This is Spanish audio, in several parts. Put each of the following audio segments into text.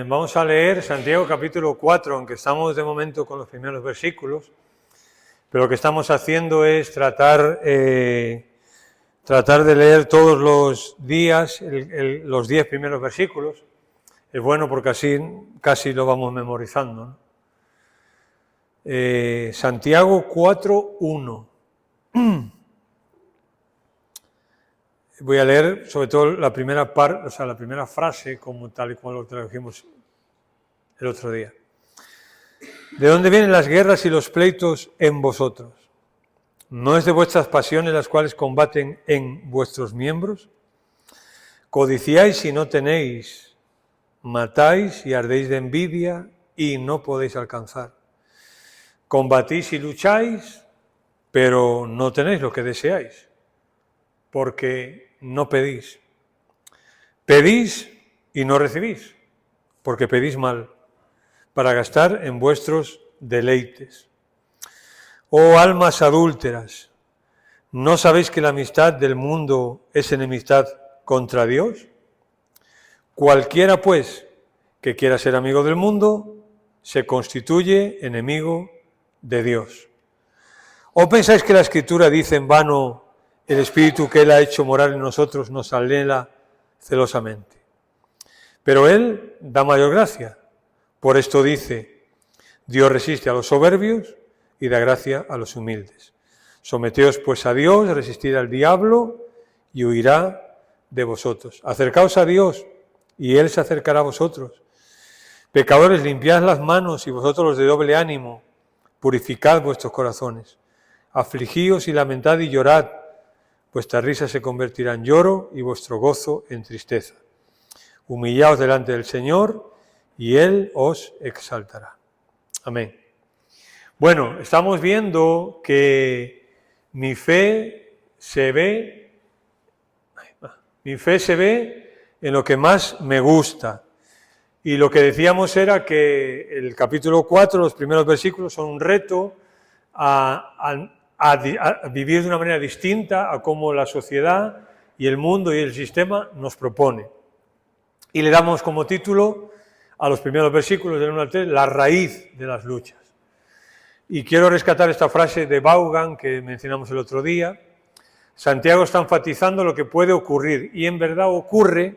Vamos a leer Santiago capítulo 4, aunque estamos de momento con los primeros versículos, pero lo que estamos haciendo es tratar de leer todos los días los 10 primeros versículos. Es bueno porque así casi lo vamos memorizando, ¿no? Santiago 4, 1. Voy a leer sobre todo la primera parte, o sea, la primera frase, como tal y como lo tradujimos el otro día. ¿De dónde vienen las guerras y los pleitos en vosotros? ¿No es de vuestras pasiones las cuales combaten en vuestros miembros? Codiciáis y no tenéis, matáis y ardéis de envidia y no podéis alcanzar. Combatís y lucháis, pero no tenéis lo que deseáis, porque no pedís. Pedís y no recibís, porque pedís mal, para gastar en vuestros deleites. Oh almas adúlteras, ¿no sabéis que la amistad del mundo es enemistad contra Dios? Cualquiera, pues, que quiera ser amigo del mundo, se constituye enemigo de Dios. ¿O pensáis que la Escritura dice en vano: el Espíritu que Él ha hecho morar en nosotros nos anhela celosamente? Pero Él da mayor gracia. Por esto dice: Dios resiste a los soberbios y da gracia a los humildes. Someteos pues a Dios, resistid al diablo y huirá de vosotros. Acercaos a Dios y Él se acercará a vosotros. Pecadores, limpiad las manos, y vosotros los de doble ánimo, purificad vuestros corazones. Afligíos y lamentad y llorad, vuestra risa se convertirá en lloro y vuestro gozo en tristeza. Humillaos delante del Señor y Él os exaltará. Amén. Bueno, estamos viendo que mi fe se ve en lo que más me gusta. Y lo que decíamos era que el capítulo 4, los primeros versículos, son un reto a vivir de una manera distinta a cómo la sociedad y el mundo y el sistema nos propone. Y le damos como título a los primeros versículos del 1 al 3, la raíz de las luchas. Y quiero rescatar esta frase de Vaughan que mencionamos el otro día. Santiago está enfatizando lo que puede ocurrir, y en verdad ocurre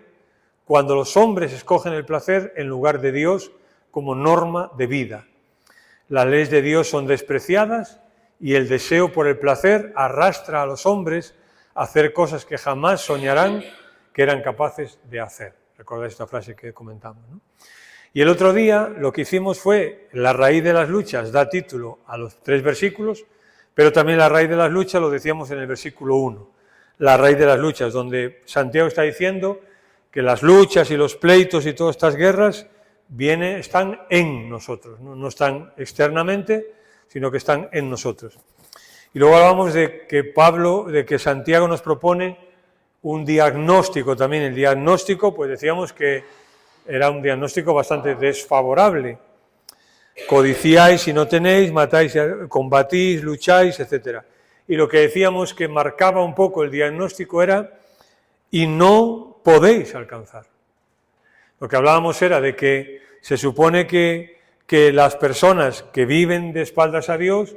cuando los hombres escogen el placer en lugar de Dios como norma de vida. Las leyes de Dios son despreciadas y el deseo por el placer arrastra a los hombres a hacer cosas que jamás soñarán que eran capaces de hacer. Recordáis esta frase que comentamos, ¿no? Y el otro día lo que hicimos fue la raíz de las luchas, da título a los 3 versículos, pero también la raíz de las luchas lo decíamos en el versículo 1. La raíz de las luchas, donde Santiago está diciendo que las luchas y los pleitos y todas estas guerras están en nosotros, no están externamente, sino que están en nosotros. Y luego hablamos de que Santiago nos propone un diagnóstico también. El diagnóstico, pues decíamos que era un diagnóstico bastante desfavorable. Codiciáis y no tenéis, matáis, combatís, lucháis, etc. Y lo que decíamos que marcaba un poco el diagnóstico era: y no podéis alcanzar. Lo que hablábamos era de que se supone que las personas que viven de espaldas a Dios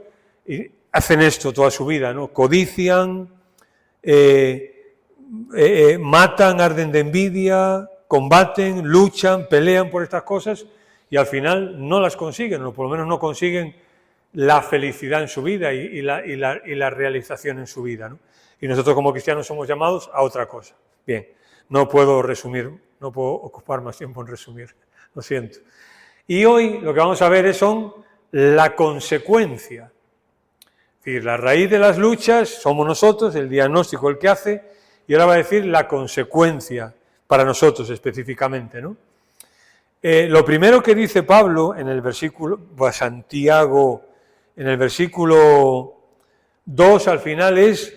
hacen esto toda su vida, ¿no? Codician, matan, arden de envidia, combaten, luchan, pelean por estas cosas y al final no las consiguen, o por lo menos no consiguen la felicidad en su vida y la realización en su vida, ¿no? Y nosotros como cristianos somos llamados a otra cosa. Bien, no puedo ocupar más tiempo en resumir, lo siento. Y hoy lo que vamos a ver son la consecuencia. Es decir, la raíz de las luchas somos nosotros, el diagnóstico el que hace, y ahora va a decir la consecuencia para nosotros específicamente, ¿no? Lo primero que dice Pablo en el versículo, Santiago, en el versículo 2 al final es: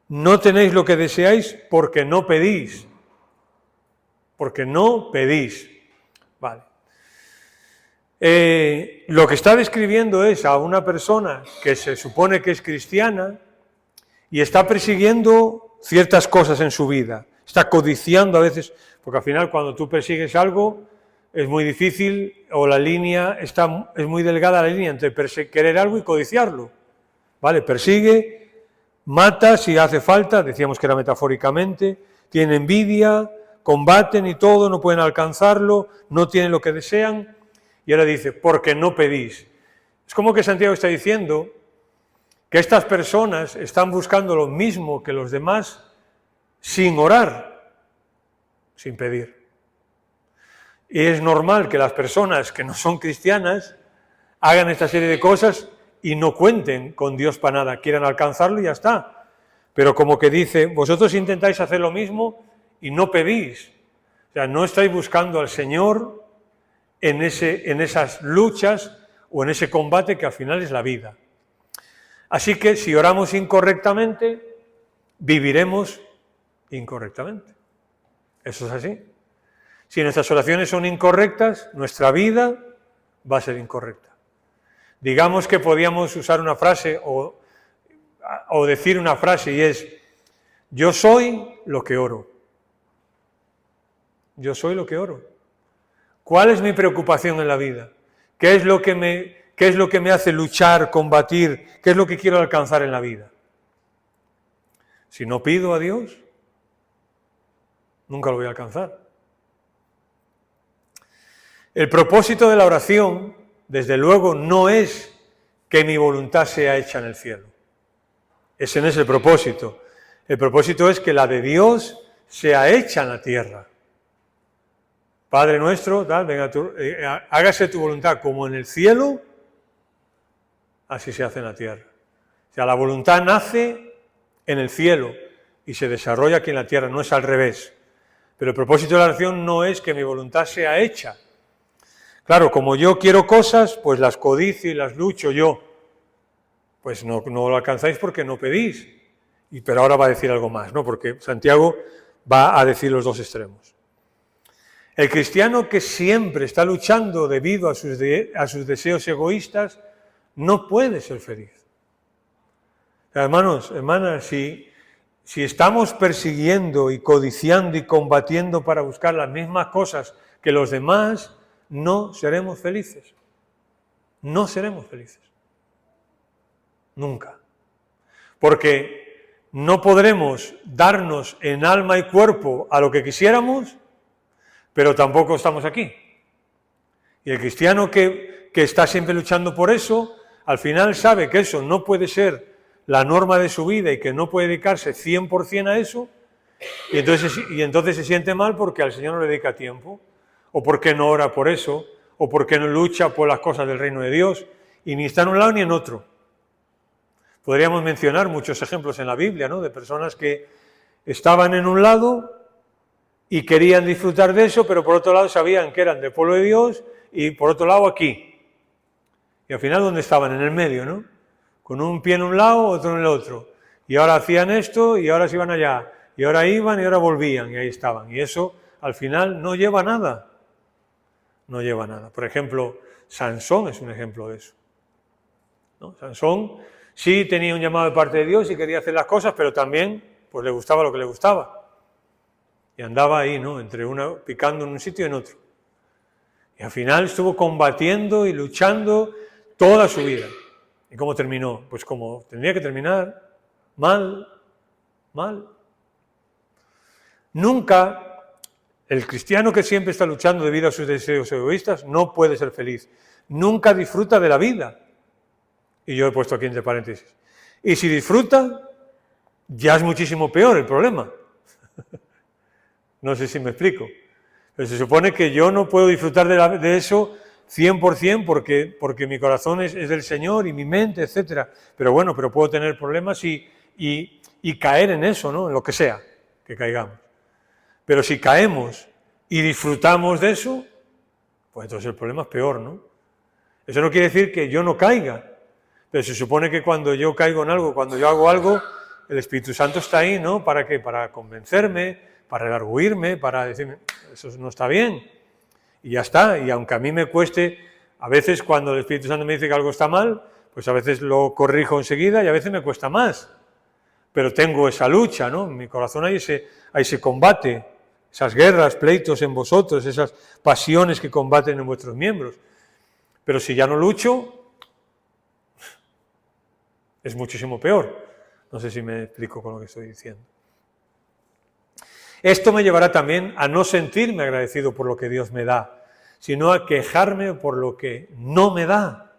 no tenéis lo que deseáis porque no pedís. Porque no pedís. Vale. Lo que está describiendo es a una persona que se supone que es cristiana y está persiguiendo ciertas cosas en su vida. Está codiciando a veces, porque al final cuando tú persigues algo, es muy difícil, o la línea es muy delgada la línea entre querer algo y codiciarlo. ¿Vale? Persigue, mata si hace falta, decíamos que era metafóricamente, tiene envidia, combaten y todo, no pueden alcanzarlo, no tienen lo que desean, y ahora dice, porque no pedís. Es como que Santiago está diciendo que estas personas están buscando lo mismo que los demás sin orar, sin pedir. Y es normal que las personas que no son cristianas hagan esta serie de cosas y no cuenten con Dios para nada, quieran alcanzarlo y ya está. Pero como que dice, vosotros intentáis hacer lo mismo y no pedís. O sea, no estáis buscando al Señor en esas luchas o en ese combate que al final es la vida. Así que si oramos incorrectamente, viviremos incorrectamente. Eso es así. Si nuestras oraciones son incorrectas, nuestra vida va a ser incorrecta. Digamos que podíamos usar una frase o decir una frase y es, yo soy lo que oro. Yo soy lo que oro. ¿Cuál es mi preocupación en la vida? ¿Qué es lo que me hace luchar, combatir? ¿Qué es lo que quiero alcanzar en la vida? Si no pido a Dios, nunca lo voy a alcanzar. El propósito de la oración, desde luego, no es que mi voluntad sea hecha en el cielo. Ese no es el propósito. El propósito es que la de Dios sea hecha en la tierra. Padre nuestro, hágase tu voluntad como en el cielo, así se hace en la tierra. O sea, la voluntad nace en el cielo y se desarrolla aquí en la tierra, no es al revés. Pero el propósito de la oración no es que mi voluntad sea hecha. Claro, como yo quiero cosas, pues las codicio y las lucho yo. Pues no lo alcanzáis porque no pedís. Pero ahora va a decir algo más, ¿no? Porque Santiago va a decir los dos extremos. El cristiano que siempre está luchando debido a sus deseos egoístas no puede ser feliz. Hermanos, hermanas, si estamos persiguiendo y codiciando y combatiendo para buscar las mismas cosas que los demás, no seremos felices. No seremos felices. Nunca. Porque no podremos darnos en alma y cuerpo a lo que quisiéramos, pero tampoco estamos aquí. Y el cristiano que está siempre luchando por eso, al final sabe que eso no puede ser la norma de su vida y que no puede dedicarse 100% a eso, y entonces se siente mal porque al Señor no le dedica tiempo, o porque no ora por eso, o porque no lucha por las cosas del reino de Dios, y ni está en un lado ni en otro. Podríamos mencionar muchos ejemplos en la Biblia, ¿no? De personas que estaban en un lado y querían disfrutar de eso, pero por otro lado sabían que eran del pueblo de Dios y por otro lado aquí. Y al final, ¿dónde estaban? En el medio, ¿no? Con un pie en un lado, otro en el otro. Y ahora hacían esto y ahora se iban allá. Y ahora iban y ahora volvían y ahí estaban. Y eso al final no lleva a nada. No lleva a nada. Por ejemplo, Sansón es un ejemplo de eso, ¿no? Sansón sí tenía un llamado de parte de Dios y quería hacer las cosas, pero también pues le gustaba lo que le gustaba. Y andaba ahí, ¿no? Picando en un sitio y en otro. Y al final estuvo combatiendo y luchando toda su vida. ¿Y cómo terminó? Pues como tendría que terminar, mal. Nunca el cristiano que siempre está luchando debido a sus deseos egoístas no puede ser feliz. Nunca disfruta de la vida. Y yo he puesto aquí entre paréntesis. Y si disfruta, ya es muchísimo peor el problema. No sé si me explico. Pero se supone que yo no puedo disfrutar de eso 100% porque mi corazón es del Señor y mi mente, etc. Pero bueno, puedo tener problemas y caer en eso, ¿no? En lo que sea que caigamos. Pero si caemos y disfrutamos de eso, pues entonces el problema es peor, ¿no? Eso no quiere decir que yo no caiga, pero se supone que cuando yo caigo en algo, cuando yo hago algo, el Espíritu Santo está ahí, ¿no? ¿Para qué? Para convencerme, para redarguirme, para decirme, eso no está bien. Y ya está, y aunque a mí me cueste, a veces cuando el Espíritu Santo me dice que algo está mal, pues a veces lo corrijo enseguida y a veces me cuesta más. Pero tengo esa lucha, ¿no? En mi corazón hay ese combate esas guerras, pleitos en vosotros, esas pasiones que combaten en vuestros miembros. Pero si ya no lucho, es muchísimo peor. No sé si me explico con lo que estoy diciendo. Esto me llevará también a no sentirme agradecido por lo que Dios me da, sino a quejarme por lo que no me da.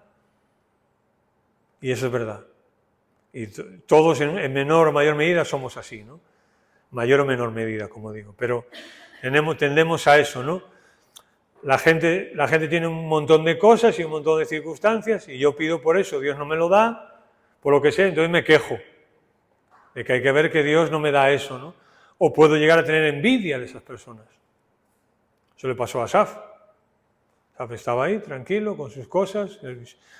Y eso es verdad. Y todos en menor o mayor medida somos así, ¿no? Mayor o menor medida, como digo. Pero tendemos a eso, ¿no? La gente tiene un montón de cosas y un montón de circunstancias y yo pido por eso, Dios no me lo da, por lo que sea, entonces me quejo de que hay que ver que Dios no me da eso, ¿no? O puedo llegar a tener envidia de esas personas. Eso le pasó a Asaf. Asaf estaba ahí, tranquilo, con sus cosas,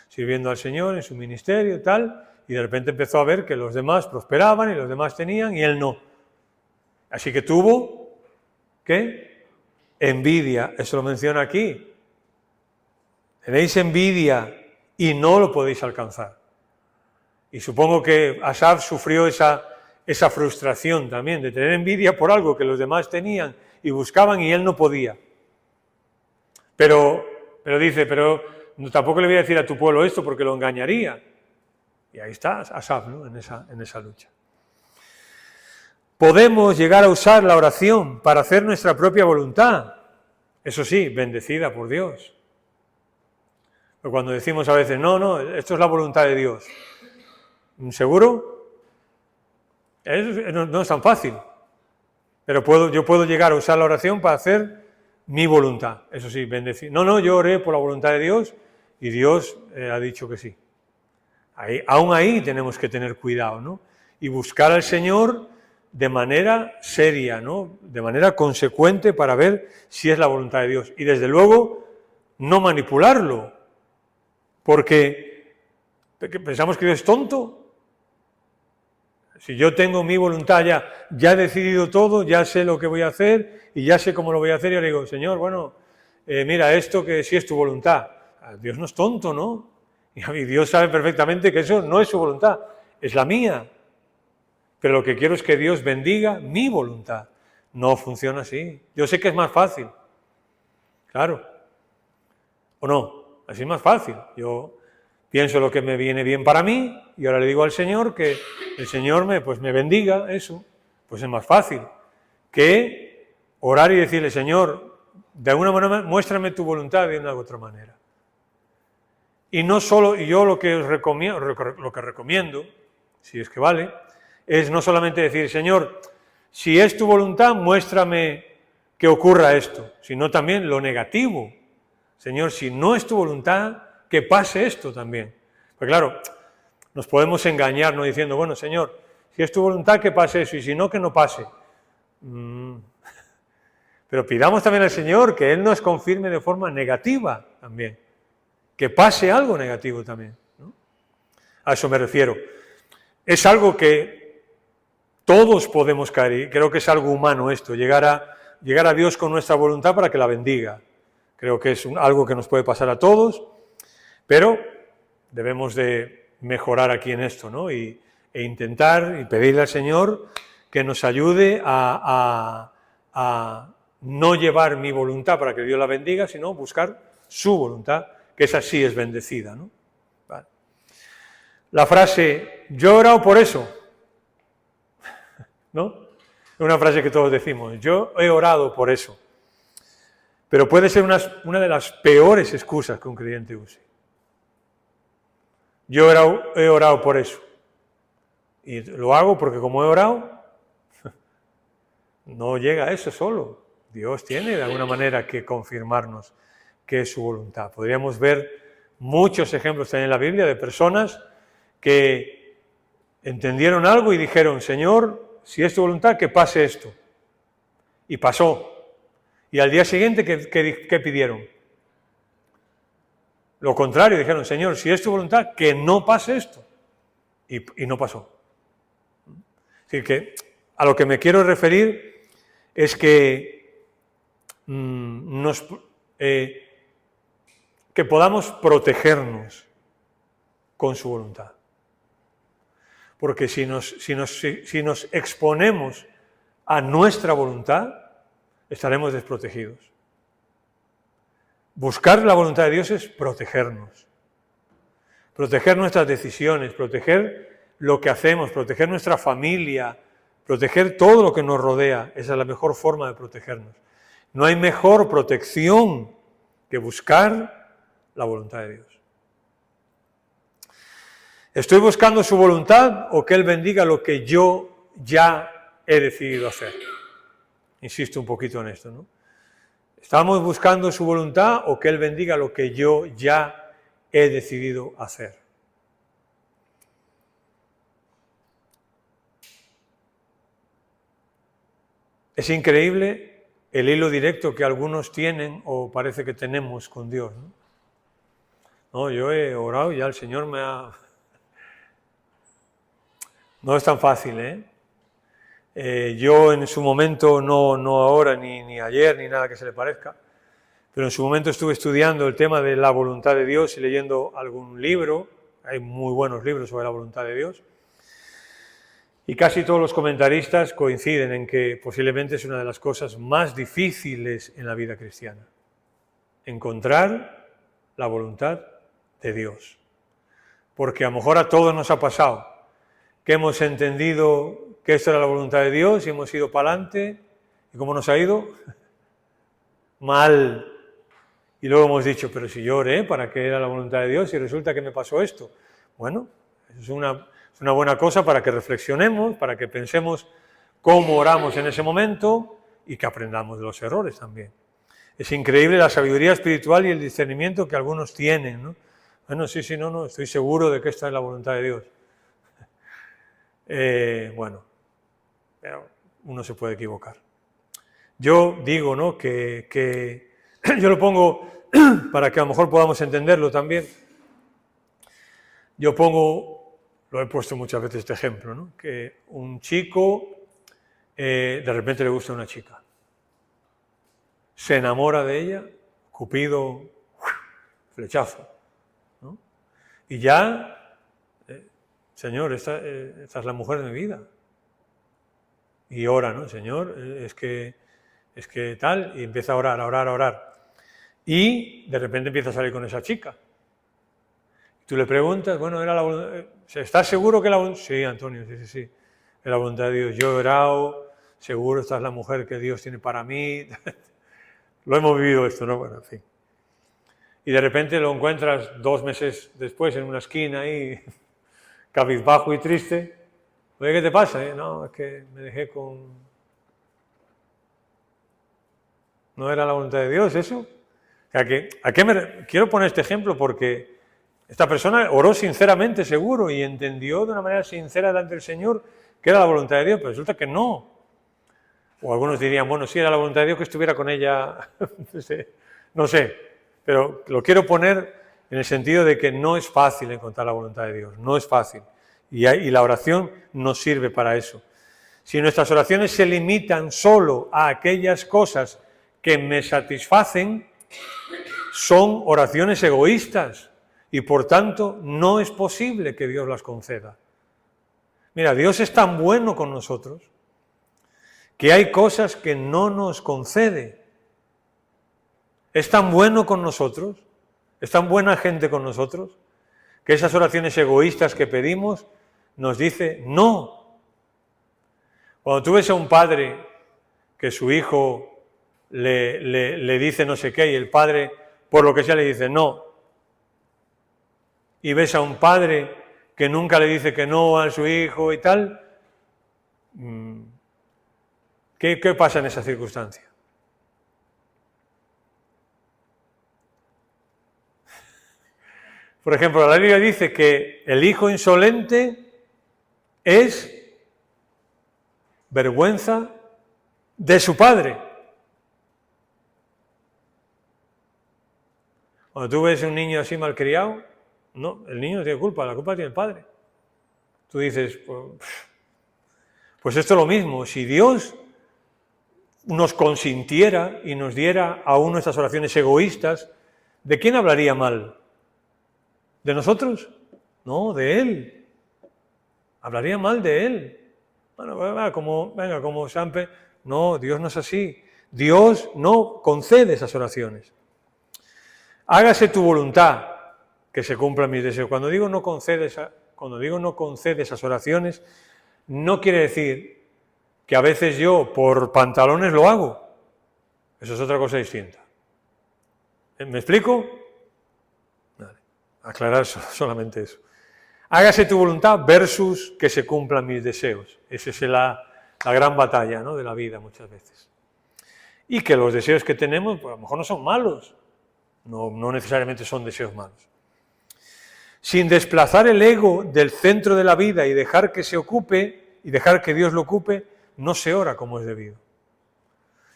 sirviendo al Señor en su ministerio y tal, y de repente empezó a ver que los demás prosperaban y los demás tenían y él no. Así que tuvo, ¿qué? Envidia, eso lo menciona aquí. Tenéis envidia y no lo podéis alcanzar. Y supongo que Asaf sufrió esa frustración también, de tener envidia por algo que los demás tenían y buscaban y él no podía. Pero dice, tampoco le voy a decir a tu pueblo esto porque lo engañaría. Y ahí está Asaf, ¿no? en esa lucha. Podemos llegar a usar la oración para hacer nuestra propia voluntad. Eso sí, bendecida por Dios. Pero cuando decimos a veces, no, esto es la voluntad de Dios. ¿Seguro? No es tan fácil. Pero yo puedo llegar a usar la oración para hacer mi voluntad. Eso sí, bendecir. No, yo oré por la voluntad de Dios y Dios ha dicho que sí. Aún ahí tenemos que tener cuidado, ¿no? Y buscar al Señor de manera seria, ¿no? De manera consecuente para ver si es la voluntad de Dios. Y desde luego, no manipularlo, porque pensamos que Dios es tonto. Si yo tengo mi voluntad ya he decidido todo, ya sé lo que voy a hacer y ya sé cómo lo voy a hacer, y yo le digo, Señor, bueno, mira, esto que sí es tu voluntad. Dios no es tonto, ¿no? Y Dios sabe perfectamente que eso no es su voluntad, es la mía. Pero lo que quiero es que Dios bendiga mi voluntad. No funciona así. Yo sé que es más fácil. Claro. ¿O no? Así es más fácil. Yo pienso lo que me viene bien para mí y ahora le digo al Señor que el Señor me bendiga eso. Pues es más fácil que orar y decirle, Señor, de alguna manera muéstrame tu voluntad de una u otra manera. Y no solo, y yo lo que recomiendo, si es que vale, es no solamente decir, Señor, si es tu voluntad, muéstrame que ocurra esto, sino también lo negativo. Señor, si no es tu voluntad, que pase esto también. Pues claro, nos podemos engañar, ¿no? Diciendo, bueno, Señor, si es tu voluntad, que pase eso, y si no, que no pase. Pero pidamos también al Señor que Él nos confirme de forma negativa también, que pase algo negativo también, ¿no? A eso me refiero. Es algo que todos podemos caer, y creo que es algo humano esto, llegar a Dios con nuestra voluntad para que la bendiga. Creo que es algo que nos puede pasar a todos, pero debemos de mejorar aquí en esto, ¿no? E intentar y pedirle al Señor que nos ayude a no llevar mi voluntad para que Dios la bendiga, sino buscar su voluntad, que esa sí es bendecida, ¿no? Vale. La frase, yo he orado por eso, ¿no? Es una frase que todos decimos, yo he orado por eso. Pero puede ser una de las peores excusas que un creyente use. Yo he orado por eso. Y lo hago porque como he orado, no llega a eso solo. Dios tiene de alguna manera que confirmarnos que es su voluntad. Podríamos ver muchos ejemplos también en la Biblia de personas que entendieron algo y dijeron, Señor, si es tu voluntad, que pase esto. Y pasó. Y al día siguiente, ¿qué pidieron? Lo contrario, dijeron, Señor, si es tu voluntad, que no pase esto. Y no pasó. Es decir, que a lo que me quiero referir es que que podamos protegernos con su voluntad. Porque si nos exponemos a nuestra voluntad, estaremos desprotegidos. Buscar la voluntad de Dios es protegernos. Proteger nuestras decisiones, proteger lo que hacemos, proteger nuestra familia, proteger todo lo que nos rodea. Esa es la mejor forma de protegernos. No hay mejor protección que buscar la voluntad de Dios. ¿Estoy buscando su voluntad o que Él bendiga lo que yo ya he decidido hacer? Insisto un poquito en esto, ¿no? ¿Estamos buscando su voluntad o que Él bendiga lo que yo ya he decidido hacer? Es increíble el hilo directo que algunos tienen o parece que tenemos con Dios, ¿no? No, yo he orado y ya el Señor me ha... No es tan fácil, ¿eh? Yo en su momento, no ahora, ni ayer, ni nada que se le parezca, pero en su momento estuve estudiando el tema de la voluntad de Dios y leyendo algún libro. Hay muy buenos libros sobre la voluntad de Dios. Y casi todos los comentaristas coinciden en que posiblemente es una de las cosas más difíciles en la vida cristiana. Encontrar la voluntad de Dios. Porque a lo mejor a todos nos ha pasado que hemos entendido que esta era la voluntad de Dios y hemos ido para adelante. ¿Y cómo nos ha ido? Mal. Y luego hemos dicho, pero si yo oré para que era la voluntad de Dios y resulta que me pasó esto. Bueno, eso es una buena cosa para que reflexionemos, para que pensemos cómo oramos en ese momento y que aprendamos de los errores también. Es increíble la sabiduría espiritual y el discernimiento que algunos tienen, ¿no? Bueno, sí, no, estoy seguro de que esta es la voluntad de Dios. Bueno, pero uno se puede equivocar. Yo digo, ¿no?, que yo lo pongo para que a lo mejor podamos entenderlo también. Yo pongo, lo he puesto muchas veces este ejemplo, ¿no?, que un chico de repente le gusta a una chica. Se enamora de ella, Cupido, flechazo, ¿no? Y ya... Señor, esta es la mujer de mi vida. Y ora, ¿no? Señor, es que tal, y empieza a orar. Y de repente empieza a salir con esa chica. Y tú le preguntas, bueno, ¿estás seguro que la voluntad? Sí, Antonio, sí. Es la voluntad de Dios. Yo he orado, seguro esta es la mujer que Dios tiene para mí. Lo hemos vivido esto, ¿no? Bueno, en fin. Y de repente lo encuentras 2 meses después en una esquina ahí, cabizbajo y triste. Oye, ¿qué te pasa? No, es que me dejé con... ¿No era la voluntad de Dios eso? O sea, quiero poner este ejemplo porque esta persona oró sinceramente, seguro, y entendió de una manera sincera delante del Señor que era la voluntad de Dios, pero resulta que no. O algunos dirían, bueno, sí era la voluntad de Dios que estuviera con ella, no sé, pero lo quiero poner en el sentido de que no es fácil encontrar la voluntad de Dios, no es fácil. Y la oración nos sirve para eso. Si nuestras oraciones se limitan solo a aquellas cosas que me satisfacen, son oraciones egoístas y por tanto no es posible que Dios las conceda. Mira, Dios es tan bueno con nosotros que hay cosas que no nos concede. Es tan bueno con nosotros, es tan buena gente con nosotros, que esas oraciones egoístas que pedimos nos dice no. Cuando tú ves a un padre que su hijo le dice no sé qué y el padre por lo que sea le dice no, y ves a un padre que nunca le dice que no a su hijo y tal, ¿qué pasa en esa circunstancia? Por ejemplo, la Biblia dice que el hijo insolente es vergüenza de su padre. Cuando tú ves a un niño así malcriado, no, el niño no tiene culpa, la culpa tiene el padre. Tú dices, pues esto es lo mismo, si Dios nos consintiera y nos diera aún nuestras oraciones egoístas, ¿de quién hablaría mal? ¿De nosotros? No, de Él. Hablaría mal de Él. Bueno, como Sampe. No, Dios no es así. Dios no concede esas oraciones. Hágase tu voluntad, que se cumplan mis deseos. Cuando digo no concede esas oraciones, no quiere decir que a veces yo por pantalones lo hago. Eso es otra cosa distinta. ¿Me explico? Vale. Aclarar solamente eso. Hágase tu voluntad versus que se cumplan mis deseos. Esa es la gran batalla, ¿no?, de la vida muchas veces. Y que los deseos que tenemos, pues a lo mejor no son malos. No necesariamente son deseos malos. Sin desplazar el ego del centro de la vida y dejar que se ocupe, y dejar que Dios lo ocupe, no se ora como es debido.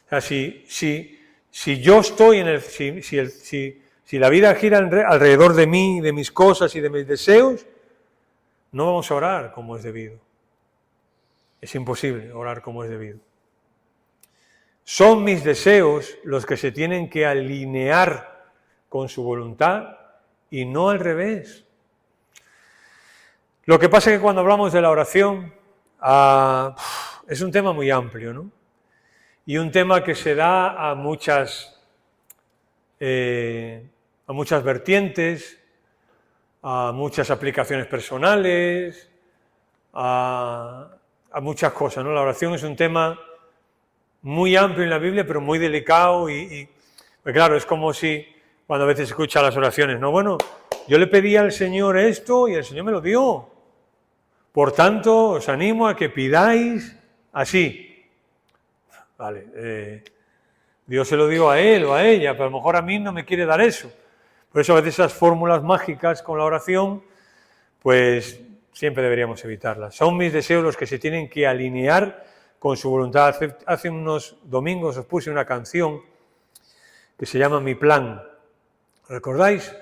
O sea, si yo estoy en el... Si la vida gira alrededor de mí, de mis cosas y de mis deseos, no vamos a orar como es debido. Es imposible orar como es debido. Son mis deseos los que se tienen que alinear con su voluntad y no al revés. Lo que pasa es que cuando hablamos de la oración, es un tema muy amplio, ¿no? Y un tema que se da a muchas vertientes, a muchas aplicaciones personales, a muchas cosas, ¿no? La oración es un tema muy amplio en la Biblia, pero muy delicado y pues claro, es como si cuando a veces se escuchan las oraciones, ¿no? Bueno, yo le pedí al Señor esto y el Señor me lo dio. Por tanto, os animo a que pidáis así. Vale, Dios se lo dio a él o a ella, pero a lo mejor a mí no me quiere dar eso. Por eso a veces esas fórmulas mágicas con la oración, pues siempre deberíamos evitarlas. Son mis deseos los que se tienen que alinear con su voluntad. Hace unos domingos os puse una canción que se llama Mi Plan. ¿Recordáis?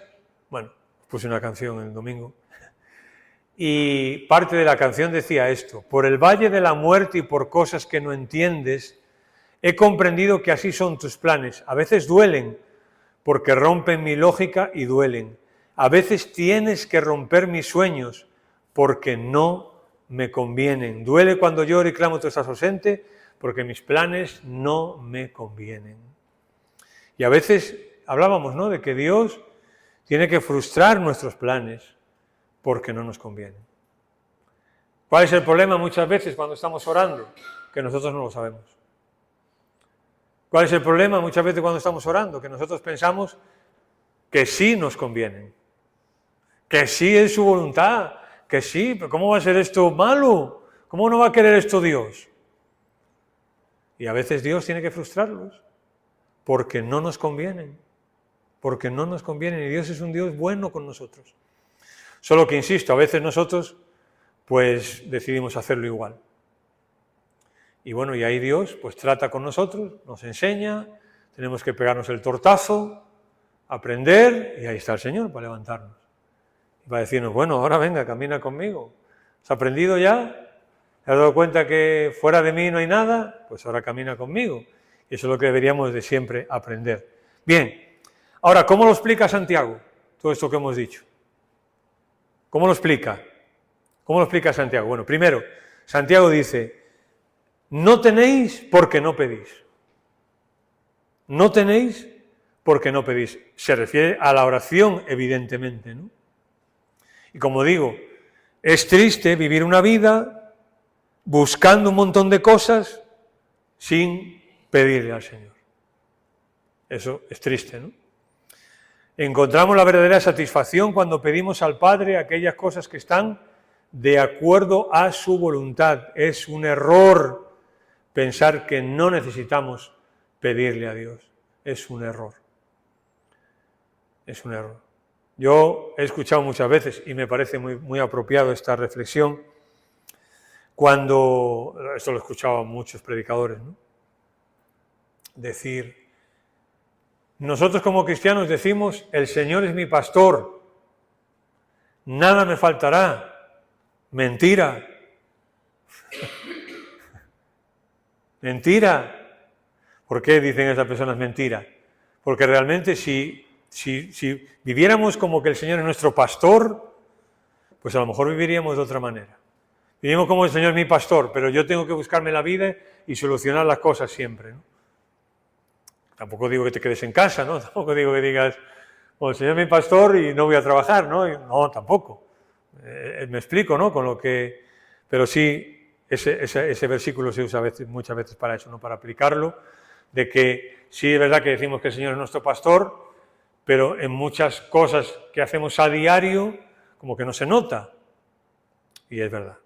Bueno, os puse una canción el domingo. Y parte de la canción decía esto: por el valle de la muerte y por cosas que no entiendes, he comprendido que así son tus planes. A veces duelen, porque rompen mi lógica y duelen. A veces tienes que romper mis sueños, porque no me convienen. Duele cuando lloro y clamo tú estás ausente, porque mis planes no me convienen. Y a veces hablábamos, ¿no?, de que Dios tiene que frustrar nuestros planes, porque no nos convienen. ¿Cuál es el problema muchas veces cuando estamos orando? Que nosotros no lo sabemos. ¿Cuál es el problema muchas veces cuando estamos orando? Que nosotros pensamos que sí nos convienen, que sí es su voluntad, que sí, pero ¿cómo va a ser esto malo? ¿Cómo no va a querer esto Dios? Y a veces Dios tiene que frustrarlos, porque no nos convienen, y Dios es un Dios bueno con nosotros. Solo que, insisto, a veces nosotros pues decidimos hacerlo igual. Y bueno, y ahí Dios pues trata con nosotros, nos enseña, tenemos que pegarnos el tortazo, aprender, y ahí está el Señor para levantarnos. Y para decirnos, bueno, ahora venga, camina conmigo. ¿Has aprendido ya? ¿Te has dado cuenta que fuera de mí no hay nada? Pues ahora camina conmigo. Y eso es lo que deberíamos de siempre aprender. Bien, ahora, ¿cómo lo explica Santiago todo esto que hemos dicho? ¿Cómo lo explica? ¿Cómo lo explica Santiago? Bueno, primero, Santiago dice: no tenéis porque no pedís. No tenéis porque no pedís. Se refiere a la oración, evidentemente, ¿no? Y como digo, es triste vivir una vida buscando un montón de cosas sin pedirle al Señor. Eso es triste, ¿no? Encontramos la verdadera satisfacción cuando pedimos al Padre aquellas cosas que están de acuerdo a su voluntad. Es un error pensar que no necesitamos pedirle a Dios. Es un error. Es un error. Yo he escuchado muchas veces, y me parece muy apropiado esta reflexión, cuando, esto lo he escuchado a muchos predicadores, ¿no?, decir: nosotros como cristianos decimos, el Señor es mi pastor, nada me faltará. Mentira. Mentira. ¿Por qué dicen esas personas mentira? Porque realmente si viviéramos como que el Señor es nuestro pastor, pues a lo mejor viviríamos de otra manera. Vivimos como el Señor es mi pastor, pero yo tengo que buscarme la vida y solucionar las cosas siempre, ¿no? Tampoco digo que te quedes en casa, ¿no? Tampoco digo que digas, bueno, el Señor es mi pastor y no voy a trabajar, ¿no? No, tampoco. Me explico, ¿no? Con lo que... Pero sí, ese versículo se usa muchas veces para eso, ¿no? Para aplicarlo, de que sí es verdad que decimos que el Señor es nuestro pastor, pero en muchas cosas que hacemos a diario, como que no se nota. Y es verdad.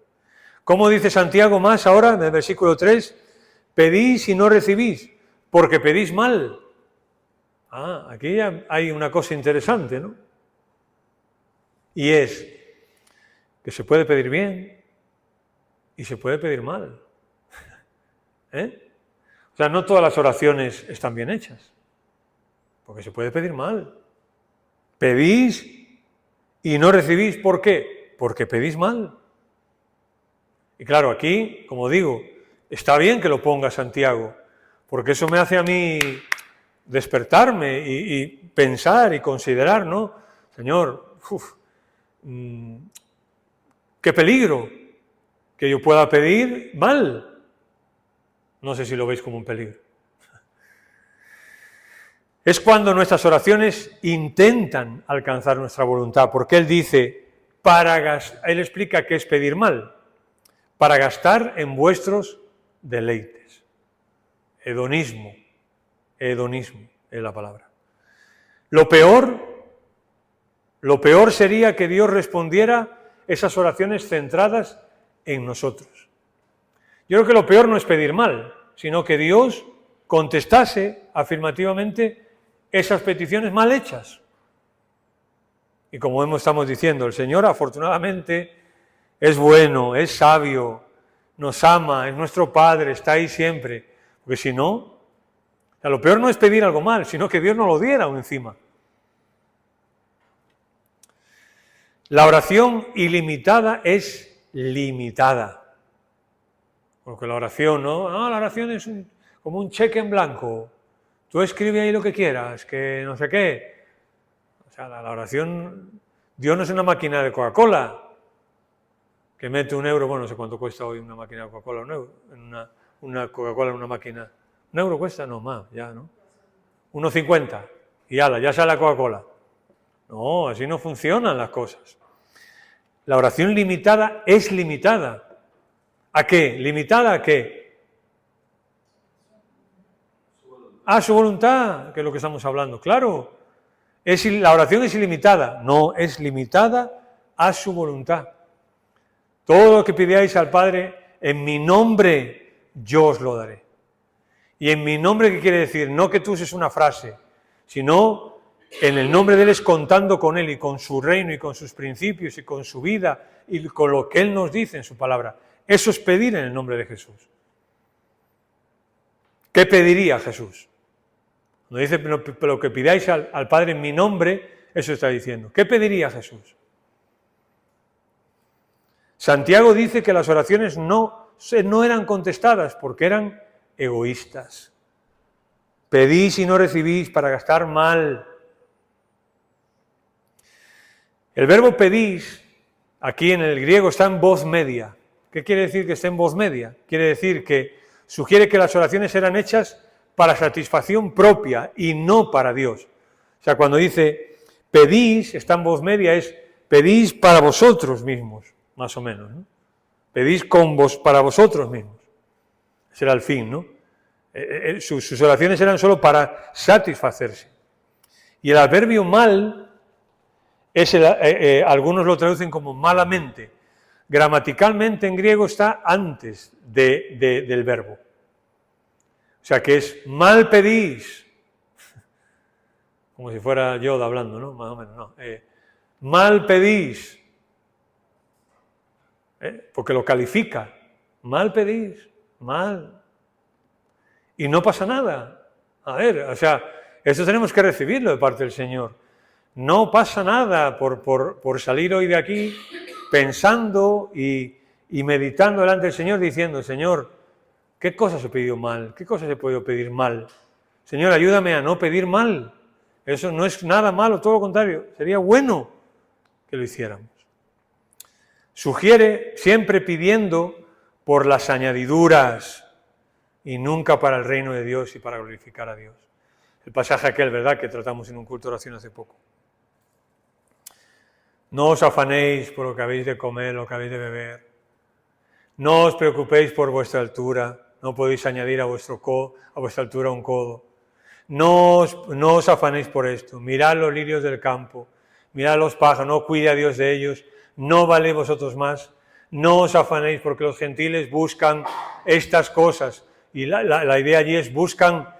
¿Cómo dice Santiago más ahora, en el versículo 3? Pedís y no recibís, porque pedís mal. Aquí ya hay una cosa interesante, ¿no? Y es que se puede pedir bien y se puede pedir mal. O sea, no todas las oraciones están bien hechas, porque se puede pedir mal. Pedís y no recibís, ¿por qué? Porque pedís mal. Y claro, aquí, como digo, está bien que lo ponga Santiago, porque eso me hace a mí despertarme y pensar y considerar, ¿no? Señor, qué peligro que yo pueda pedir mal. No sé si lo veis como un peligro. Es cuando nuestras oraciones intentan alcanzar nuestra voluntad, porque Él dice, Él explica qué es pedir mal, para gastar en vuestros deleites. Hedonismo es la palabra. Lo peor sería que Dios respondiera esas oraciones centradas en nosotros. Yo creo que lo peor no es pedir mal, sino que Dios contestase afirmativamente esas peticiones mal hechas. Y como estamos diciendo, el Señor afortunadamente es bueno, es sabio, nos ama, es nuestro Padre, está ahí siempre. Porque si no, lo peor no es pedir algo mal, sino que Dios nos lo diera aún encima. La oración ilimitada es limitada. Porque la oración, ¿no? La oración es como un cheque en blanco. Tú escribe ahí lo que quieras, que no sé qué. O sea, la oración, Dios no es una máquina de Coca-Cola que mete €1, bueno, no sé cuánto cuesta hoy una máquina de Coca-Cola, una Coca-Cola en una máquina. ¿€1 cuesta? No, más, ya, ¿no? 1,50 y ala, ya sale la Coca-Cola. No, así no funcionan las cosas. La oración limitada es limitada. ¿A qué? ¿Limitada a qué? A su voluntad, que es lo que estamos hablando. Claro, la oración es ilimitada. No, es limitada a su voluntad. Todo lo que pidáis al Padre, en mi nombre, yo os lo daré. Y en mi nombre, ¿qué quiere decir? No que tú uses una frase, sino en el nombre de Él es contando con Él y con su reino y con sus principios y con su vida y con lo que Él nos dice en su palabra. Eso es pedir en el nombre de Jesús. ¿Qué pediría Jesús? Cuando dice, pero que pidáis al Padre en mi nombre, eso está diciendo. ¿Qué pediría Jesús? Santiago dice que las oraciones no eran contestadas porque eran egoístas. Pedís y no recibís para gastar mal. El verbo pedís, aquí en el griego, está en voz media. ¿Qué quiere decir que esté en voz media? Quiere decir que sugiere que las oraciones eran hechas para satisfacción propia y no para Dios. O sea, cuando dice pedís, está en voz media, es pedís para vosotros mismos, más o menos, ¿no? Pedís para vosotros mismos. Ese era el fin, ¿no? Sus oraciones eran solo para satisfacerse. Y el adverbio mal, algunos lo traducen como malamente. Gramaticalmente en griego está antes del verbo. O sea que es mal pedís, como si fuera Yoda hablando, ¿no? Más o menos, no. Mal pedís, porque lo califica. Mal pedís, mal. Y no pasa nada. A ver, o sea, eso tenemos que recibirlo de parte del Señor. No pasa nada por salir hoy de aquí pensando y meditando delante del Señor, diciendo, Señor, ¿qué cosas he pedido mal? ¿Qué cosas he podido pedir mal? Señor, ayúdame a no pedir mal. Eso no es nada malo, todo lo contrario. Sería bueno que lo hiciéramos. Sugiere siempre pidiendo por las añadiduras y nunca para el reino de Dios y para glorificar a Dios. El pasaje aquel, ¿verdad?, que tratamos en un culto de oración hace poco. No os afanéis por lo que habéis de comer, lo que habéis de beber. No os preocupéis por vuestra altura. No podéis añadir a vuestra altura un codo. No os afanéis por esto. Mirad los lirios del campo. Mirad los pájaros. No cuide a Dios de ellos. No valéis vosotros más. No os afanéis porque los gentiles buscan estas cosas. Y la idea allí es buscan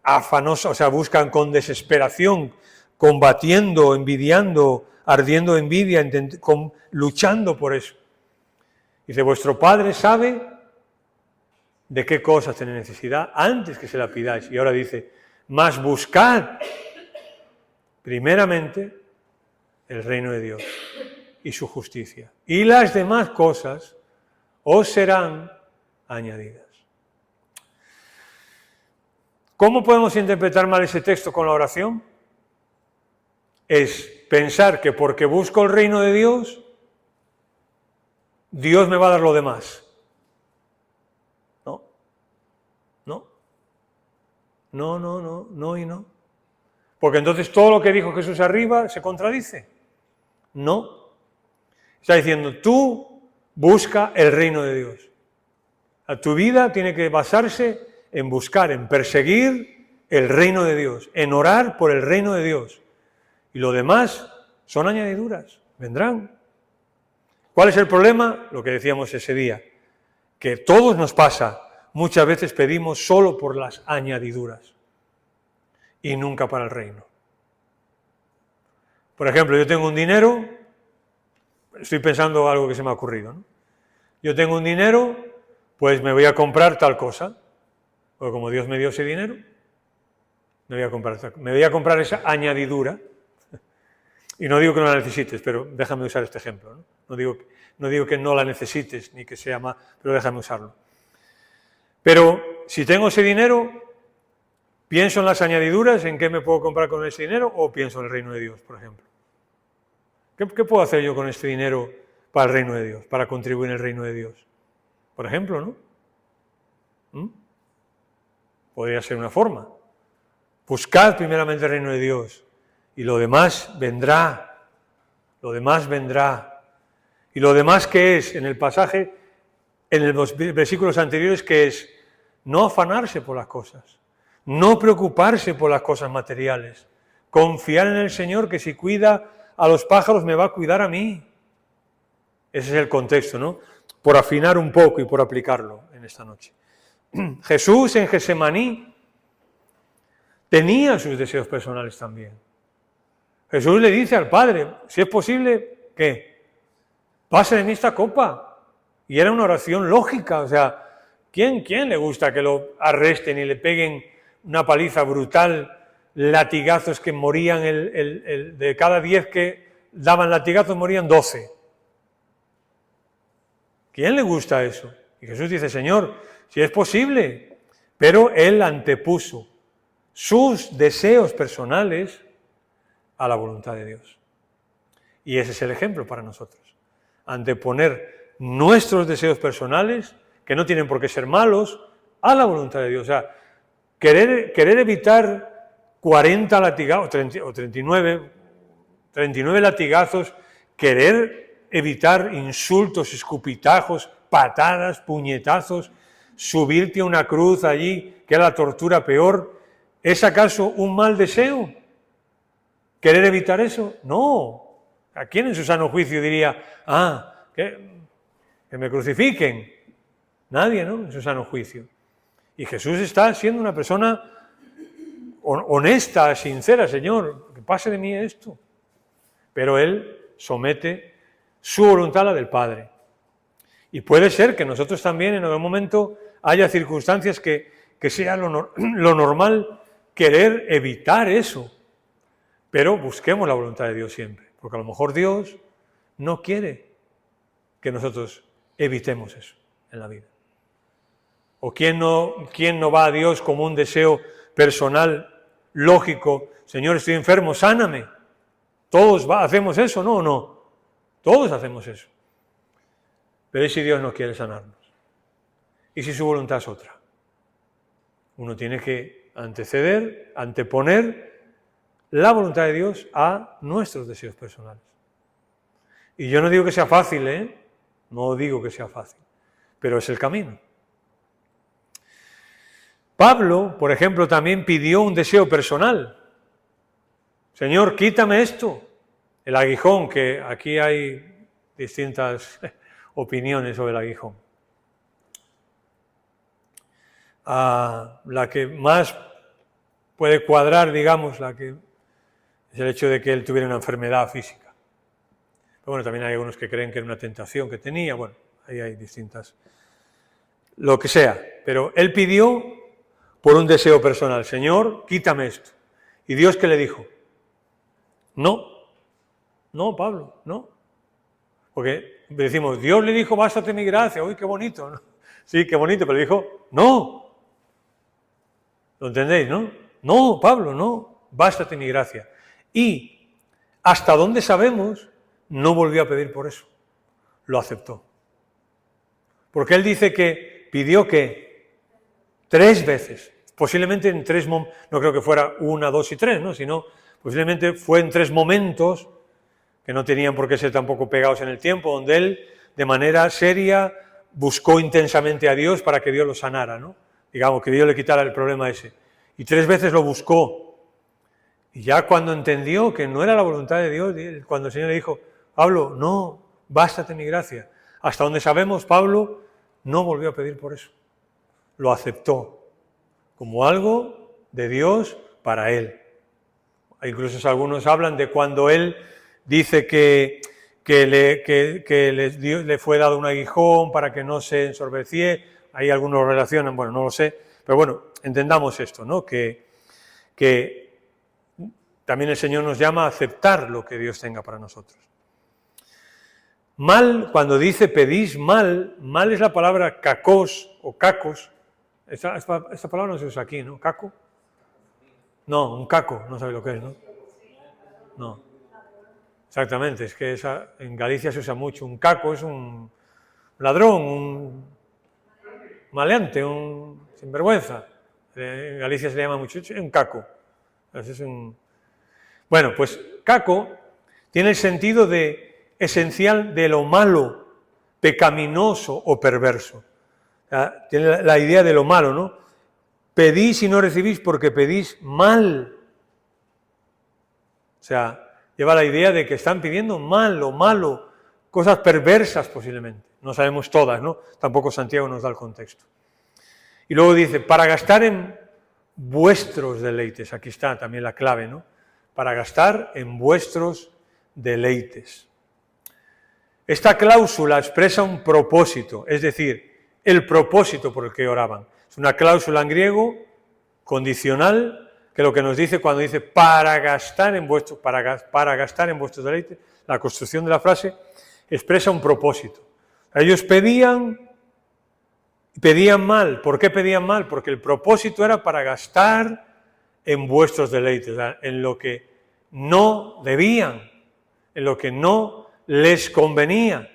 afanosos, o sea, buscan con desesperación, combatiendo, envidiando, ardiendo de envidia, luchando por eso. Dice, vuestro Padre sabe de qué cosas tenéis necesidad antes que se la pidáis. Y ahora dice, mas buscad primeramente el reino de Dios y su justicia. Y las demás cosas os serán añadidas. ¿Cómo podemos interpretar mal ese texto con la oración? Es pensar que porque busco el reino de Dios, Dios me va a dar lo demás. No y no. Porque entonces todo lo que dijo Jesús arriba se contradice. No. Está diciendo, tú busca el reino de Dios. Tu vida tiene que basarse en buscar, en perseguir el reino de Dios, en orar por el reino de Dios. Y lo demás son añadiduras, vendrán. ¿Cuál es el problema? Lo que decíamos ese día, que todos nos pasa, muchas veces pedimos solo por las añadiduras y nunca para el reino. Por ejemplo, yo tengo un dinero, estoy pensando algo que se me ha ocurrido, ¿no? Yo tengo un dinero, pues me voy a comprar tal cosa, porque como Dios me dio ese dinero, me voy a comprar esa añadidura. Y no digo que no la necesites, pero déjame usar este ejemplo, ¿no? No digo que no la necesites, ni que sea más, pero déjame usarlo. Pero si tengo ese dinero, ¿pienso en las añadiduras, en qué me puedo comprar con ese dinero, o pienso en el reino de Dios, por ejemplo? ¿Qué puedo hacer yo con este dinero para el reino de Dios, para contribuir en el reino de Dios? Por ejemplo, ¿no? Podría ser una forma. Buscad primeramente el reino de Dios y lo demás vendrá. Lo demás vendrá. Y lo demás, ¿qué es? En el pasaje, en los versículos anteriores, ¿qué es? No afanarse por las cosas, no preocuparse por las cosas materiales, confiar en el Señor que si cuida a los pájaros me va a cuidar a mí. Ese es el contexto, ¿no? Por afinar un poco y por aplicarlo en esta noche. Jesús en Getsemaní tenía sus deseos personales también. Jesús le dice al Padre, si es posible, ¿qué? Pase de mí esta copa. Y era una oración lógica, o sea, ¿quién le gusta que lo arresten y le peguen una paliza brutal, latigazos que morían, de cada 10 que daban latigazos morían 12? ¿Quién le gusta eso? Y Jesús dice, Señor, si es posible, pero Él antepuso sus deseos personales a la voluntad de Dios. Y ese es el ejemplo para nosotros. Anteponer nuestros deseos personales, que no tienen por qué ser malos, a la voluntad de Dios. O sea, querer evitar 40 latigazos, o 39 latigazos, querer evitar insultos, escupitajos, patadas, puñetazos, subirte a una cruz allí, que era la tortura peor, ¿es acaso un mal deseo? ¿Querer evitar eso? No. ¿A quién en su sano juicio diría, que me crucifiquen? Nadie, ¿no? En su sano juicio. Y Jesús está siendo una persona honesta, sincera, Señor, que pase de mí esto. Pero Él somete su voluntad a la del Padre. Y puede ser que nosotros también en algún momento haya circunstancias que sea lo normal querer evitar eso. Pero busquemos la voluntad de Dios siempre, porque a lo mejor Dios no quiere que nosotros evitemos eso en la vida. ¿O quién no va a Dios como un deseo personal, lógico? Señor, estoy enfermo, sáname. ¿Todos hacemos eso? No. Todos hacemos eso. Pero ¿y si Dios no quiere sanarnos? ¿Y si su voluntad es otra? Uno tiene que anteceder, anteponer la voluntad de Dios a nuestros deseos personales. Y yo no digo que sea fácil, ¿eh? No digo que sea fácil, pero es el camino. Pablo, por ejemplo, también pidió un deseo personal. Señor, quítame esto, el aguijón, que aquí hay distintas opiniones sobre el aguijón. La que más puede cuadrar, digamos, es el hecho de que él tuviera una enfermedad física. Pero bueno, también hay algunos que creen que era una tentación que tenía, bueno, ahí hay distintas, lo que sea. Pero él pidió por un deseo personal, Señor, quítame esto. ¿Y Dios qué le dijo? No, Pablo, no. Porque decimos, Dios le dijo, bástate mi gracia, uy, qué bonito, ¿no? Sí, qué bonito, pero le dijo, no. ¿Lo entendéis, no? No, Pablo, no, bástate mi gracia. Y hasta donde sabemos, no volvió a pedir por eso, lo aceptó. Porque él dice que pidió que 3 veces, posiblemente en 3 momentos, no creo que fuera 1, 2 y 3, ¿no? Sino posiblemente fue en 3 momentos, que no tenían por qué ser tampoco pegados en el tiempo, donde él, de manera seria, buscó intensamente a Dios para que Dios lo sanara, ¿no? Digamos, que Dios le quitara el problema ese. Y 3 veces lo buscó. Y ya cuando entendió que no era la voluntad de Dios, cuando el Señor le dijo, Pablo, no, bástate mi gracia. Hasta donde sabemos, Pablo no volvió a pedir por eso. Lo aceptó como algo de Dios para él. Incluso algunos hablan de cuando él dice que le fue dado un aguijón para que no se ensorbeciera. Ahí algunos lo relacionan, bueno, no lo sé. Pero bueno, entendamos esto, ¿no? Que también el Señor nos llama a aceptar lo que Dios tenga para nosotros. Mal, cuando dice pedís mal es la palabra kakos o cacos. Esta palabra no se usa aquí, ¿no? ¿Caco? No, un caco, no sabe lo que es, ¿no? No. Exactamente, es que en Galicia se usa mucho. Un caco es un ladrón, un maleante, un sinvergüenza. En Galicia se le llama mucho un caco. Bueno, pues caco tiene el sentido esencial de lo malo, pecaminoso o perverso. Tiene la idea de lo malo, ¿no? Pedís y no recibís porque pedís mal. O sea, lleva la idea de que están pidiendo mal, lo malo, cosas perversas posiblemente. No sabemos todas, ¿no? Tampoco Santiago nos da el contexto. Y luego dice, para gastar en vuestros deleites. Aquí está también la clave, ¿no? Para gastar en vuestros deleites. Esta cláusula expresa un propósito, es decir, el propósito por el que oraban. Es una cláusula en griego condicional, que lo que nos dice cuando dice para gastar en vuestros deleites, la construcción de la frase expresa un propósito. Ellos pedían mal. ¿Por qué pedían mal? Porque el propósito era para gastar en vuestros deleites, en lo que no debían, en lo que no les convenía.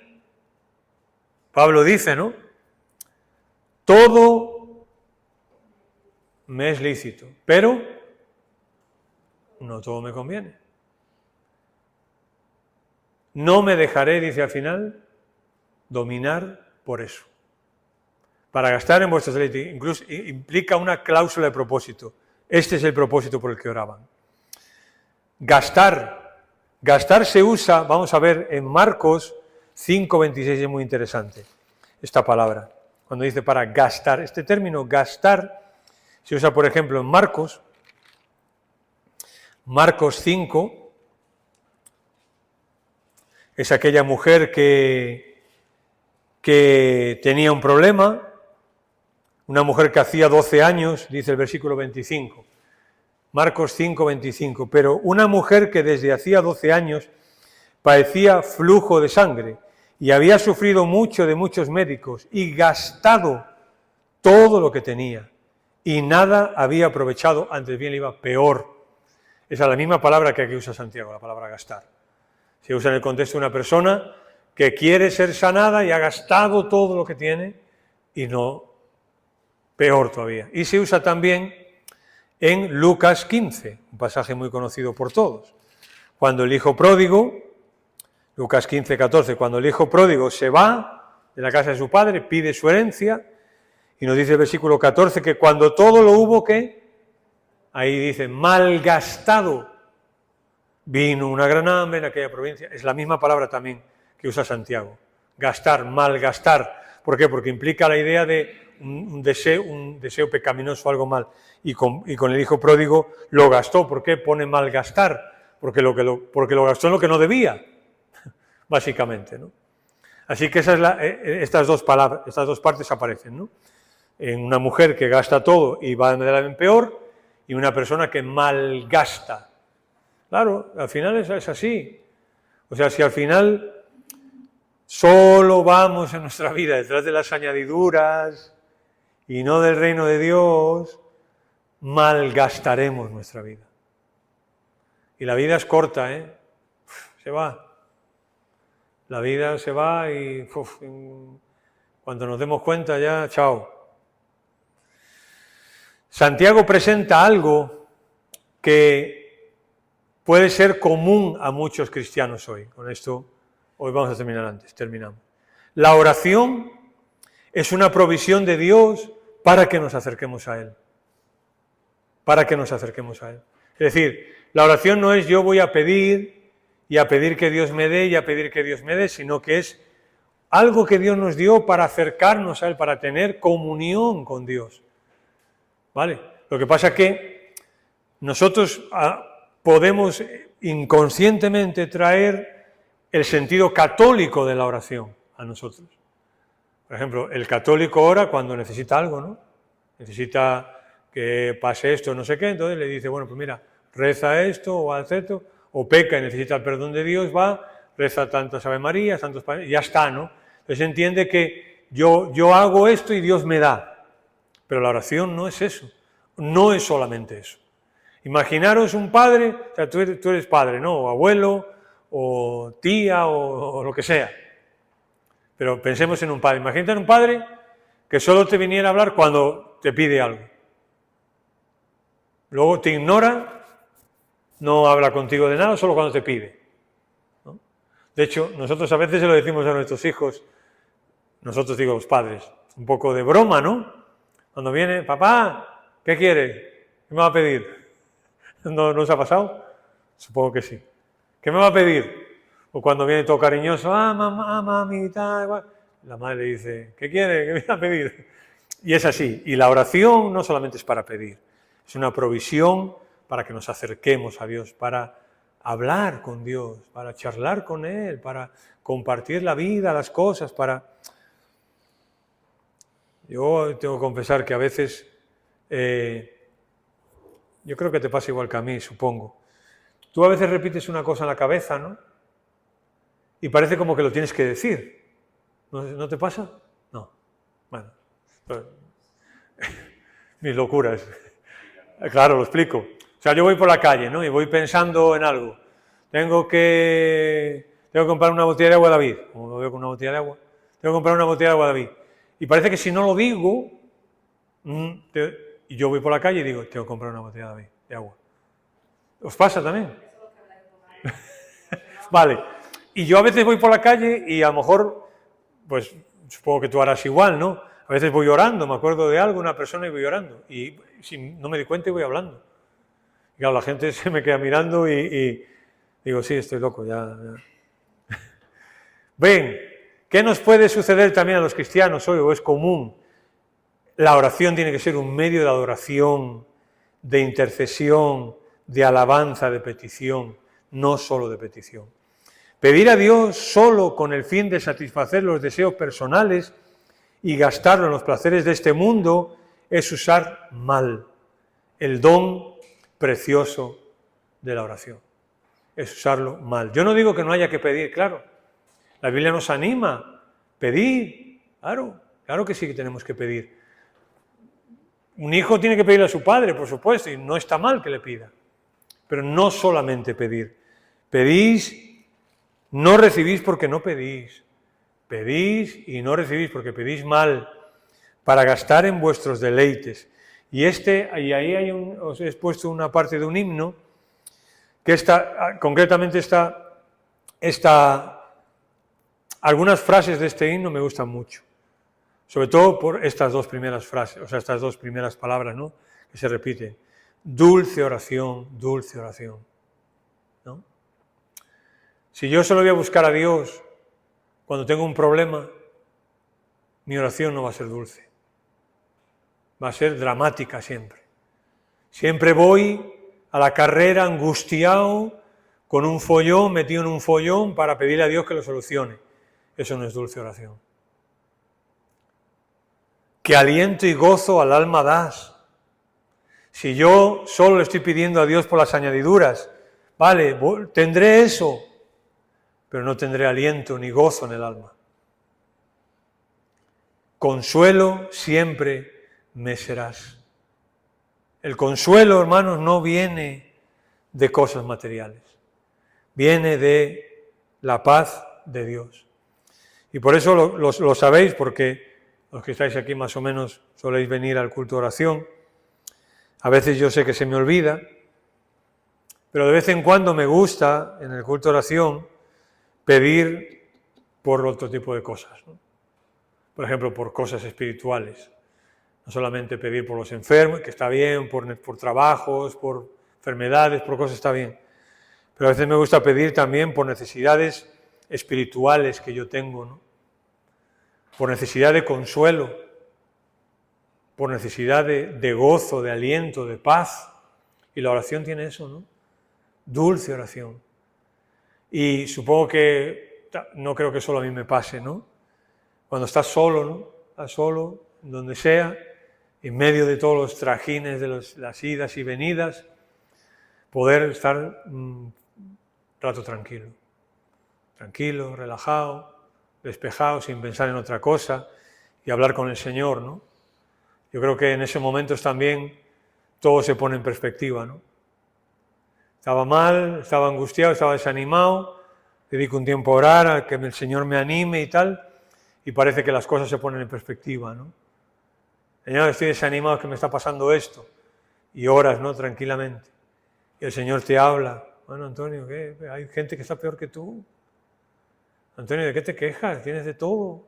Pablo dice, ¿no? Todo me es lícito, pero no todo me conviene. No me dejaré, dice al final, dominar por eso. Para gastar en vuestros deleites, incluso implica una cláusula de propósito. Este es el propósito por el que oraban. Gastar. Gastar se usa, vamos a ver, en Marcos 5:26, es muy interesante esta palabra. Cuando dice para gastar, este término gastar se usa, por ejemplo, en Marcos 5, es aquella mujer que tenía un problema, una mujer que hacía 12 años, dice el versículo 25, Marcos 5:25, pero una mujer que desde hacía 12 años padecía flujo de sangre y había sufrido mucho de muchos médicos y gastado todo lo que tenía y nada había aprovechado, antes bien le iba peor. Esa es la misma palabra que aquí usa Santiago, la palabra gastar. Se usa en el contexto de una persona que quiere ser sanada y ha gastado todo lo que tiene y no, peor todavía. Y se usa también en Lucas 15, un pasaje muy conocido por todos. Cuando el hijo pródigo, Lucas 15, 14, cuando el hijo pródigo se va de la casa de su padre, pide su herencia, y nos dice el versículo 14 que cuando todo lo hubo, ¿qué? Ahí dice, malgastado, vino una gran hambre en aquella provincia. Es la misma palabra también que usa Santiago. Gastar, malgastar. ¿Por qué? Porque implica la idea de un deseo pecaminoso, algo mal. Y con el hijo pródigo lo gastó. ¿Por qué pone malgastar? Porque lo gastó en lo que no debía, básicamente, ¿no? Así que estas dos partes aparecen, ¿no? En una mujer que gasta todo y va de mal en peor, y una persona que malgasta. Claro, al final es así. O sea, si al final solo vamos en nuestra vida detrás de las añadiduras y no del reino de Dios, malgastaremos nuestra vida. Y la vida es corta, ¿eh? Se va. La vida se va y cuando nos demos cuenta ya, chao. Santiago presenta algo que puede ser común a muchos cristianos hoy. Con esto, hoy vamos a terminar antes, terminamos. La oración es una provisión de Dios para que nos acerquemos a Él. Para que nos acerquemos a Él. Es decir, la oración no es yo voy a pedir y a pedir que Dios me dé y a pedir que Dios me dé, sino que es algo que Dios nos dio para acercarnos a Él, para tener comunión con Dios. ¿Vale? Lo que pasa es que nosotros podemos inconscientemente traer el sentido católico de la oración a nosotros. Por ejemplo, el católico ora cuando necesita algo, ¿no? Necesita que pase esto, no sé qué, entonces le dice, bueno, pues mira, reza esto o haz esto, o peca y necesita el perdón de Dios, va, reza tantas Ave Marías, tantos Padres, y ya está, ¿no? Entonces entiende que yo hago esto y Dios me da. Pero la oración no es eso, no es solamente eso. Imaginaros un padre, o sea, tú eres padre, ¿no? O abuelo, o tía, o lo que sea. Pero pensemos en un padre. Imagínate en un padre que solo te viniera a hablar cuando te pide algo. Luego te ignora, no habla contigo de nada, solo cuando te pide, ¿no? De hecho, nosotros a veces se lo decimos a nuestros hijos, nosotros digo los padres, un poco de broma, ¿no? Cuando viene, papá, ¿qué quiere? ¿Qué me va a pedir? ¿No os ha pasado? Supongo que sí. ¿Qué me va a pedir? O cuando viene todo cariñoso, mamá, mamita, igual. La madre le dice, ¿qué quiere? ¿Qué me va a pedir? Y es así. Y la oración no solamente es para pedir, es una provisión para que nos acerquemos a Dios, para hablar con Dios, para charlar con Él, para compartir la vida, las cosas, para... Yo tengo que confesar que a veces, yo creo que te pasa igual que a mí, supongo. Tú a veces repites una cosa en la cabeza, ¿no? Y parece como que lo tienes que decir. ¿No te pasa? No. Bueno, mis locuras. Claro, lo explico. O sea, yo voy por la calle, ¿no? Y voy pensando en algo. Tengo que comprar una botella de agua a David. Como lo veo con una botella de agua. Tengo que comprar una botella de agua a David. Y parece que si no lo digo, y yo voy por la calle y digo, tengo que comprar una botella de agua. ¿Os pasa también? Vale. Y yo a veces voy por la calle y a lo mejor, pues supongo que tú harás igual, ¿no? A veces voy orando, me acuerdo de algo, una persona y voy orando. Y si no me di cuenta y voy hablando. Y claro, la gente se me queda mirando y digo, sí, estoy loco, ya. Ven, ¿qué nos puede suceder también a los cristianos hoy, o es común? La oración tiene que ser un medio de adoración, de intercesión, de alabanza, de petición, no solo de petición. Pedir a Dios solo con el fin de satisfacer los deseos personales y gastarlo en los placeres de este mundo es usar mal el don precioso de la oración. Es usarlo mal. Yo no digo que no haya que pedir, claro. La Biblia nos anima a pedir, claro que sí que tenemos que pedir. Un hijo tiene que pedirle a su padre, por supuesto, y no está mal que le pida. Pero no solamente pedir. Pedís, no recibís porque no pedís. Pedís y no recibís porque pedís mal, para gastar en vuestros deleites. Y ahí os he puesto una parte de un himno, que concretamente algunas frases de este himno me gustan mucho. Sobre todo por estas dos primeras frases, o sea, estas dos primeras palabras, ¿no?, que se repiten. Dulce oración, ¿no? Si yo solo voy a buscar a Dios cuando tengo un problema, mi oración no va a ser dulce. Va a ser dramática siempre. Siempre voy a la carrera angustiado, con un follón, metido en un follón, para pedirle a Dios que lo solucione. Eso no es dulce oración. ¿Qué aliento y gozo al alma das? Si yo solo le estoy pidiendo a Dios por las añadiduras, vale, tendré eso, pero no tendré aliento ni gozo en el alma. Consuelo siempre me serás. El consuelo, hermanos, no viene de cosas materiales, viene de la paz de Dios. Y por eso lo sabéis, porque los que estáis aquí más o menos soléis venir al culto de oración. A veces yo sé que se me olvida, pero de vez en cuando me gusta, en el culto de oración, pedir por otro tipo de cosas, ¿no? Por ejemplo, por cosas espirituales. No solamente pedir por los enfermos, que está bien, por trabajos, por enfermedades, por cosas está bien. Pero a veces me gusta pedir también por necesidades espirituales que yo tengo, ¿no? Por necesidad de consuelo, por necesidad de gozo, de aliento, de paz. Y la oración tiene eso, ¿no? Dulce oración. Y supongo que, no creo que solo a mí me pase, ¿no? Cuando estás solo, ¿no? Estás solo, donde sea, en medio de todos los trajines de las idas y venidas, poder estar un rato tranquilo, relajado, despejado, sin pensar en otra cosa y hablar con el Señor, ¿no? Yo creo que en esos momentos también todo se pone en perspectiva, ¿no? Estaba mal, estaba angustiado, estaba desanimado, dedico un tiempo a orar, a que el Señor me anime y tal, y parece que las cosas se ponen en perspectiva, ¿no? Señor, estoy desanimado, que me está pasando esto, y oras, ¿no?, tranquilamente. Y el Señor te habla. Bueno, Antonio, ¿qué? Hay gente que está peor que tú. Antonio, ¿de qué te quejas? Tienes de todo.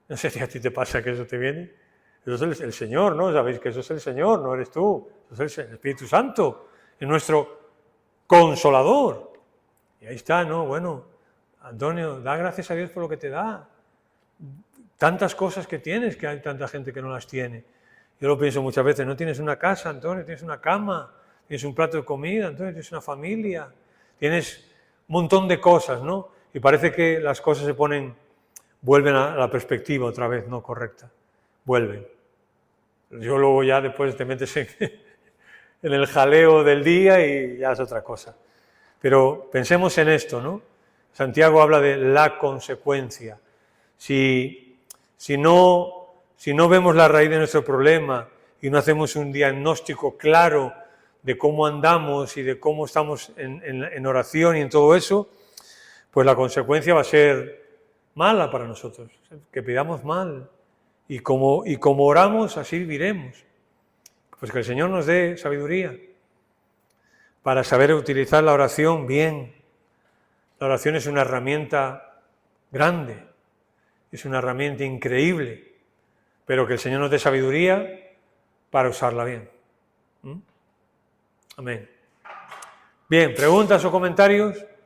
No sé si a ti te pasa que eso te viene. Eso es el Señor, ¿no? Sabéis que eso es el Señor, no eres tú. Eso es el Espíritu Santo, es nuestro consolador. Y ahí está, ¿no? Bueno, Antonio, da gracias a Dios por lo que te da. Tantas cosas que tienes, que hay tanta gente que no las tiene. Yo lo pienso muchas veces, no tienes una casa, Antonio, tienes una cama, tienes un plato de comida, Antonio, tienes una familia, tienes un montón de cosas, ¿no? Y parece que las cosas vuelven a la perspectiva otra vez, ¿no?, correcta. Vuelven. Yo luego ya después te metes en el jaleo del día y ya es otra cosa. Pero pensemos en esto, ¿no? Santiago habla de la consecuencia. Si no vemos la raíz de nuestro problema y no hacemos un diagnóstico claro de cómo andamos y de cómo estamos en oración y en todo eso, pues la consecuencia va a ser mala para nosotros, que pidamos mal. Y como oramos, así viviremos. Pues que el Señor nos dé sabiduría para saber utilizar la oración bien. La oración es una herramienta grande, es una herramienta increíble, pero que el Señor nos dé sabiduría para usarla bien. Amén. Bien, ¿preguntas o comentarios?